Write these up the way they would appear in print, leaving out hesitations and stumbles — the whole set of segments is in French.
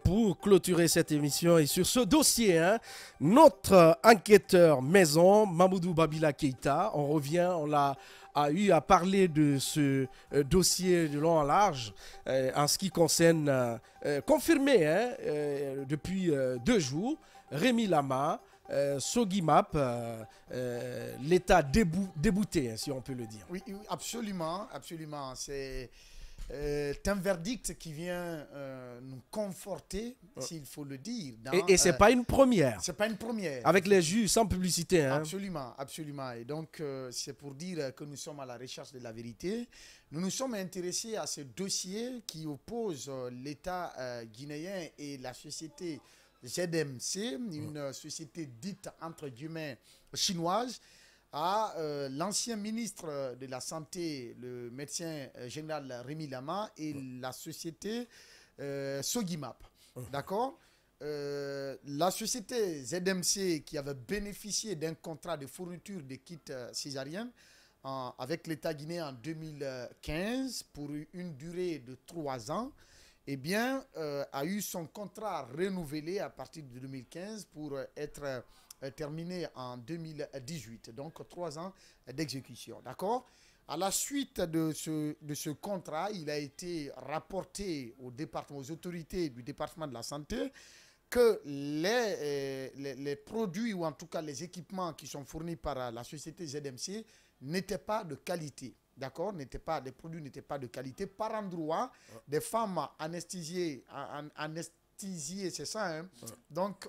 Pour clôturer cette émission et sur ce dossier, hein, notre enquêteur maison, Mamoudou Babila Keïta, on revient, on l'a a eu à parler de ce dossier de long en large en ce qui concerne, confirmé hein, depuis 2 jours, Rémi Lama, Sogimap, l'État débouté, hein, si on peut le dire. Oui, oui, absolument, absolument. C'est un verdict qui vient nous conforter, s'il faut le dire. Et c'est pas une première. C'est pas une première. Avec les juges, sans publicité. Hein. Absolument, absolument. Et donc, c'est pour dire que nous sommes à la recherche de la vérité. Nous nous sommes intéressés à ce dossier qui oppose l'État guinéen et la société ZMC, une société dite entre guillemets chinoise, à l'ancien ministre de la Santé, le médecin général Rémi Lama, et la société Sogimap. D'accord. La société ZMC qui avait bénéficié d'un contrat de fourniture de kits césariennes avec l'État guinéen en 2015 pour une durée de 3 ans, eh bien, a eu son contrat renouvelé à partir de 2015 pour être terminé en 2018. Donc, 3 ans d'exécution. D'accord. À la suite de ce contrat, il a été rapporté au département, aux autorités du département de la santé que les produits ou en tout cas les équipements qui sont fournis par la société ZMC n'étaient pas de qualité. D'accord, les produits n'étaient pas de qualité. Par endroit, des femmes anesthésiées, c'est ça, hein? Donc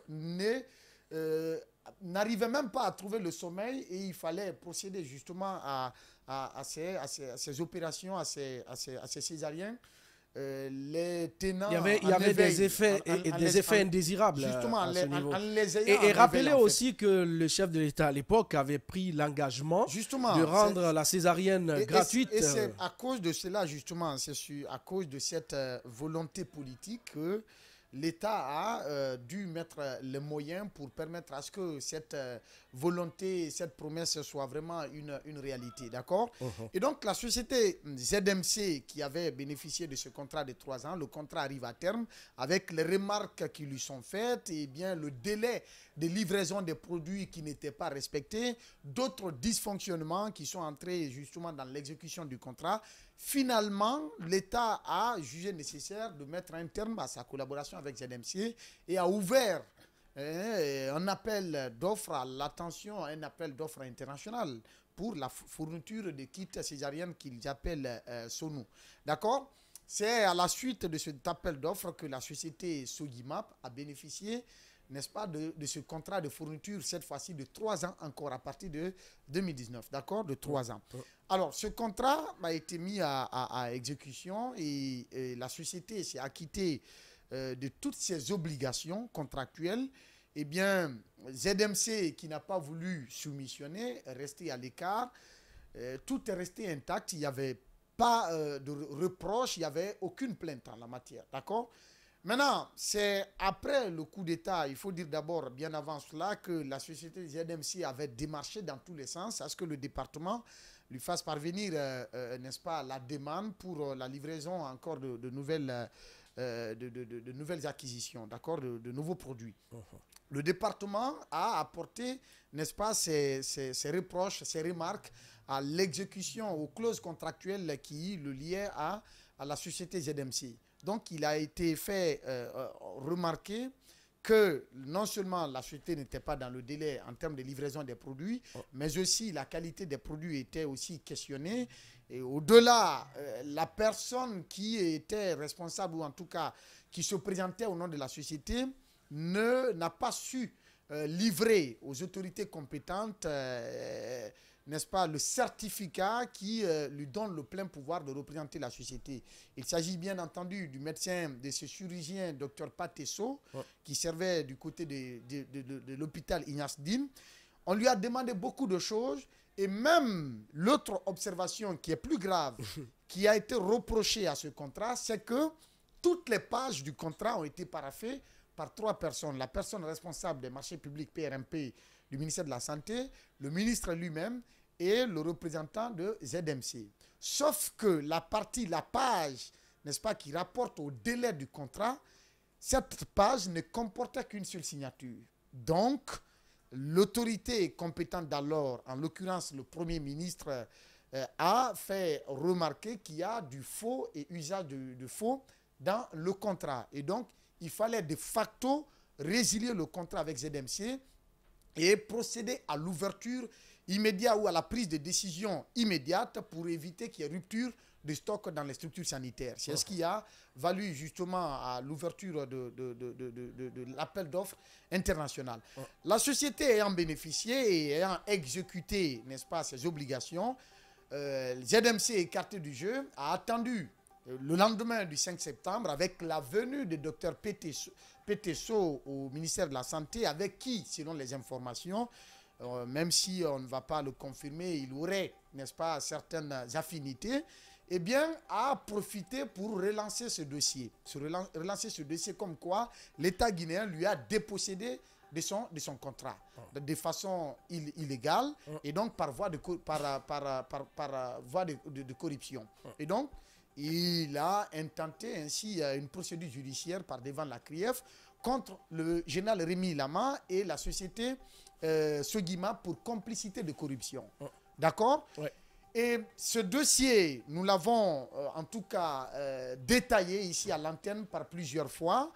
n'arrivaient même pas à trouver le sommeil et il fallait procéder justement à ces opérations, à ces césariens. Les tenants il y avait des effets, des effets indésirables justement à ce niveau. Et rappelez aussi que le chef de l'État à l'époque avait pris l'engagement de rendre la césarienne gratuite. Et c'est à cause de cela, justement, c'est à cause de cette volonté politique que l'État a dû mettre les moyens pour permettre à ce que cette volonté, cette promesse soit vraiment une réalité. D'accord. Et donc, la société ZMC qui avait bénéficié de ce contrat de 3 ans, le contrat arrive à terme avec les remarques qui lui sont faites et bien le délai de livraison des produits qui n'étaient pas respectés, d'autres dysfonctionnements qui sont entrés justement dans l'exécution du contrat. Finalement, l'État a jugé nécessaire de mettre un terme à sa collaboration avec ZMC et a ouvert un appel d'offres à l'attention, un appel d'offres international pour la fourniture de kits césariennes qu'ils appellent SONU. D'accord. C'est à la suite de cet appel d'offres que la société Sogimap a bénéficié, n'est-ce pas, de ce contrat de fourniture, cette fois-ci de 3 ans encore, à partir de 2019, d'accord, de 3 ans. Alors, ce contrat a été mis à exécution et la société s'est acquittée de toutes ses obligations contractuelles. Eh bien, ZMC, qui n'a pas voulu soumissionner, est resté à l'écart. Tout est resté intact, il n'y avait pas de reproche, il n'y avait aucune plainte en la matière, d'accord. Maintenant, c'est après le coup d'État, il faut dire d'abord, bien avant cela, que la société ZMC avait démarché dans tous les sens à ce que le département lui fasse parvenir, n'est-ce pas, la demande pour la livraison encore de nouvelles acquisitions, d'accord, de nouveaux produits. Le département a apporté, n'est-ce pas, ses reproches, ses remarques à l'exécution, aux clauses contractuelles qui le liaient à la société ZMC. Donc, il a été fait remarquer que non seulement la société n'était pas dans le délai en termes de livraison des produits, mais aussi la qualité des produits était aussi questionnée. Et au-delà, la personne qui était responsable, ou en tout cas qui se présentait au nom de la société, n'a pas su livrer aux autorités compétentes n'est-ce pas, le certificat qui lui donne le plein pouvoir de représenter la société. Il s'agit bien entendu du médecin, de ce chirurgien, Dr Patesso, qui servait du côté de l'hôpital Ignace Dine. On lui a demandé beaucoup de choses et même l'autre observation qui est plus grave, qui a été reprochée à ce contrat, c'est que toutes les pages du contrat ont été paraphées par 3 personnes. La personne responsable des marchés publics PRMP du ministère de la Santé, le ministre lui-même et le représentant de ZMC. Sauf que la page, n'est-ce pas, qui rapporte au délai du contrat, cette page ne comportait qu'une seule signature. Donc, l'autorité compétente d'alors, en l'occurrence le Premier ministre, a fait remarquer qu'il y a du faux et usage de faux dans le contrat. Et donc, il fallait de facto résilier le contrat avec ZMC et procéder à l'ouverture immédiate ou à la prise de décision immédiate pour éviter qu'il y ait rupture de stock dans les structures sanitaires. C'est ce qui a valu justement à l'ouverture de l'appel d'offres international. La société ayant bénéficié et ayant exécuté, n'est-ce pas, ses obligations, ZMC écarté du jeu a attendu le lendemain du 5 septembre avec la venue du docteur Pétesso au ministère de la Santé, avec qui, selon les informations, même si on ne va pas le confirmer, il aurait, n'est-ce pas, certaines affinités, eh bien, a profité pour relancer ce dossier. Relancer ce dossier comme quoi l'État guinéen lui a dépossédé de son contrat de façon illégale et donc par voie de corruption. Et donc, il a intenté ainsi une procédure judiciaire par devant la CRIEF contre le général Rémi Lama et la société Sogima pour complicité de corruption. D'accord? Ouais. Et ce dossier, nous l'avons en tout cas détaillé ici à l'antenne par plusieurs fois.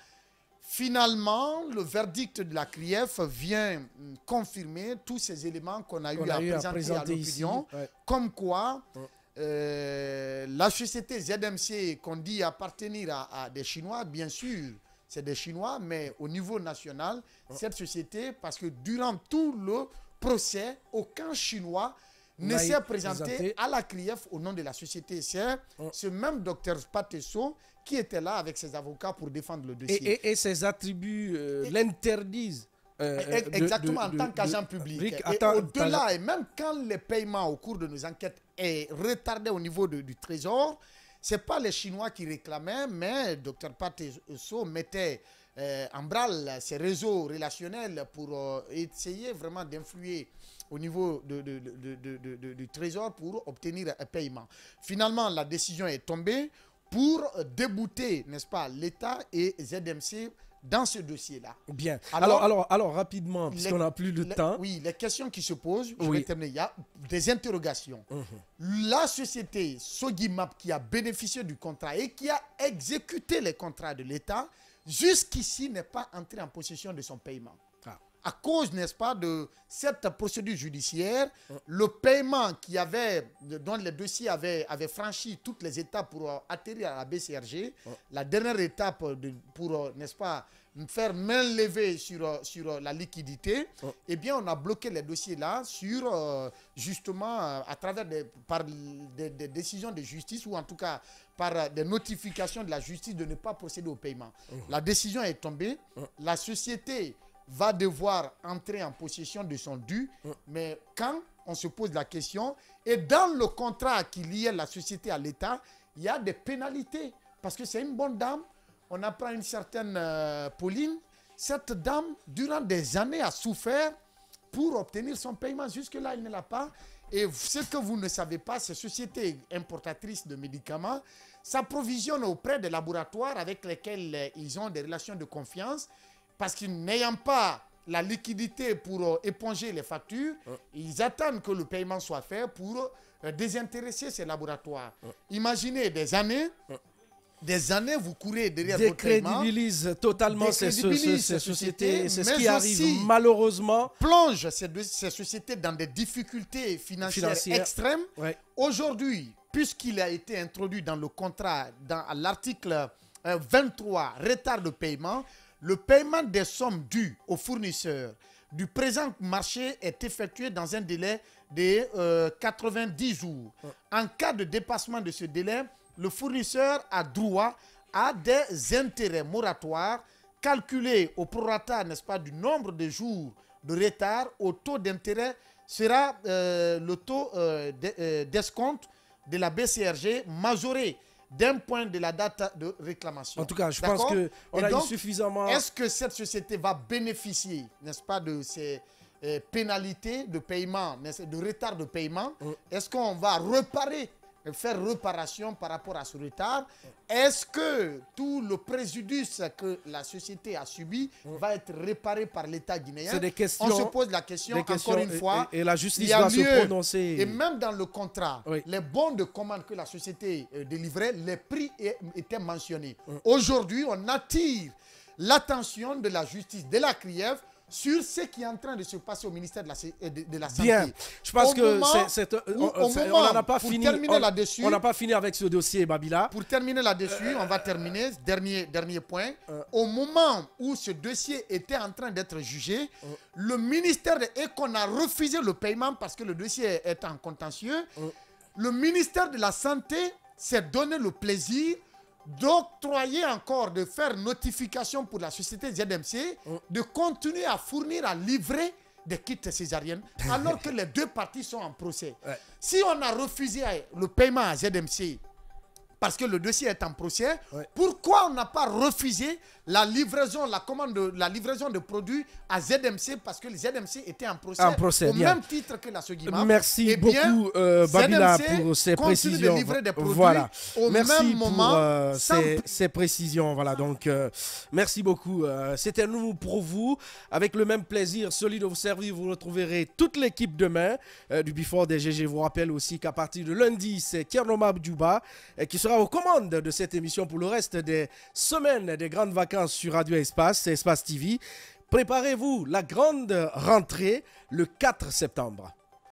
Finalement, le verdict de la CRIEF vient confirmer tous ces éléments qu'on a eu à présenter à l'opinion, comme quoi la société ZMC qu'on dit appartenir à des Chinois, bien sûr, c'est des Chinois, mais au niveau national, cette société, parce que durant tout le procès, aucun Chinois ne s'est présenté à la CRIEF au nom de la société. C'est ce même docteur Patesso qui était là avec ses avocats pour défendre le dossier. Et ses attributs l'interdisent. Exactement, en tant qu'agent public. Et au-delà, et même quand les paiements au cours de nos enquêtes est retardé au niveau du Trésor, ce n'est pas les Chinois qui réclamaient, mais Dr Patesso mettait en branle ses réseaux relationnels pour essayer vraiment d'influer au niveau du Trésor pour obtenir un paiement. Finalement, la décision est tombée pour débouter, n'est-ce pas, l'État et ZMC dans ce dossier-là. Bien. Alors rapidement, puisqu'on n'a plus de temps. Oui, les questions qui se posent, je vais terminer. Il y a des interrogations. La société Sogimap qui a bénéficié du contrat et qui a exécuté les contrats de l'État, jusqu'ici n'est pas entrée en possession de son paiement. À cause, n'est-ce pas, de cette procédure judiciaire, le paiement dont le dossier avait franchi toutes les étapes pour atterrir à la BCRG, la dernière étape pour, n'est-ce pas, faire main levée sur la liquidité, eh bien, on a bloqué les dossiers là justement, à travers par des décisions de justice ou en tout cas par des notifications de la justice de ne pas procéder au paiement. La décision est tombée, la société va devoir entrer en possession de son dû, mais quand on se pose la question, et dans le contrat qui liait la société à l'État, il y a des pénalités, parce que c'est une bonne dame, on apprend une certaine Pauline, cette dame, durant des années, a souffert pour obtenir son paiement, jusque-là, elle ne l'a pas, et ce que vous ne savez pas, ces sociétés importatrices de médicaments s'approvisionnent auprès des laboratoires avec lesquels ils ont des relations de confiance, parce qu'ils n'ayant pas la liquidité pour éponger les factures, ils attendent que le paiement soit fait pour désintéresser ces laboratoires. Imaginez des années, vous courez derrière votre paiement. Décrédibilise totalement ces sociétés. C'est ce qui arrive malheureusement. Plonge ces sociétés dans des difficultés financières extrêmes. Aujourd'hui, puisqu'il a été introduit dans le contrat, à l'article 23, retard de paiement, le paiement des sommes dues aux fournisseurs du présent marché est effectué dans un délai de 90 jours. En cas de dépassement de ce délai, le fournisseur a droit à des intérêts moratoires calculés au prorata, n'est-ce pas, du nombre de jours de retard. Au taux d'intérêt sera le taux d'escompte de la BCRG majoré d'un point de la date de réclamation. En tout cas, je pense qu'on a eu suffisamment... Est-ce que cette société va bénéficier, n'est-ce pas, de ces pénalités de paiement, de retard de paiement? Est-ce qu'on va réparer faire réparation par rapport à ce retard? Est-ce que tout le préjudice que la société a subi va être réparé par l'État guinéen? C'est des questions. On se pose la question, encore une fois. Et la justice doit se prononcer. Et même dans le contrat, les bons de commande que la société délivrait, les prix étaient mentionnés. Aujourd'hui, on attire l'attention de la justice de la CRIEF sur ce qui est en train de se passer au ministère de la Santé. Bien, je pense on n'en a pas fini. On n'a pas fini avec ce dossier, Babila. Pour terminer là-dessus, on va terminer, dernier point. Au moment où ce dossier était en train d'être jugé, le ministère et qu'on a refusé le paiement parce que le dossier est en contentieux, le ministère de la Santé s'est donné le plaisir d'octroyer encore, de faire notification pour la société ZMC, de continuer à fournir, à livrer des kits césariennes, alors que les deux parties sont en procès. Si on a refusé le paiement à ZMC, parce que le dossier est en procès, pourquoi on n'a pas refusé la livraison, la livraison de produits à ZMC, parce que le ZMC était en procès au même titre que la Sogima. Merci beaucoup, Babila, pour ces précisions. De livrer des produits au même moment. Ces précisions. Voilà, donc, merci beaucoup. C'était nous pour vous. Avec le même plaisir, solide de vous servir, vous retrouverez toute l'équipe demain du Before des GG. Je vous rappelle aussi qu'à partir de lundi, c'est Kernoma Djouba qui sera aux commandes de cette émission pour le reste des semaines des grandes vacances sur Radio Espace, Espace TV. Préparez-vous, la grande rentrée le 4 septembre.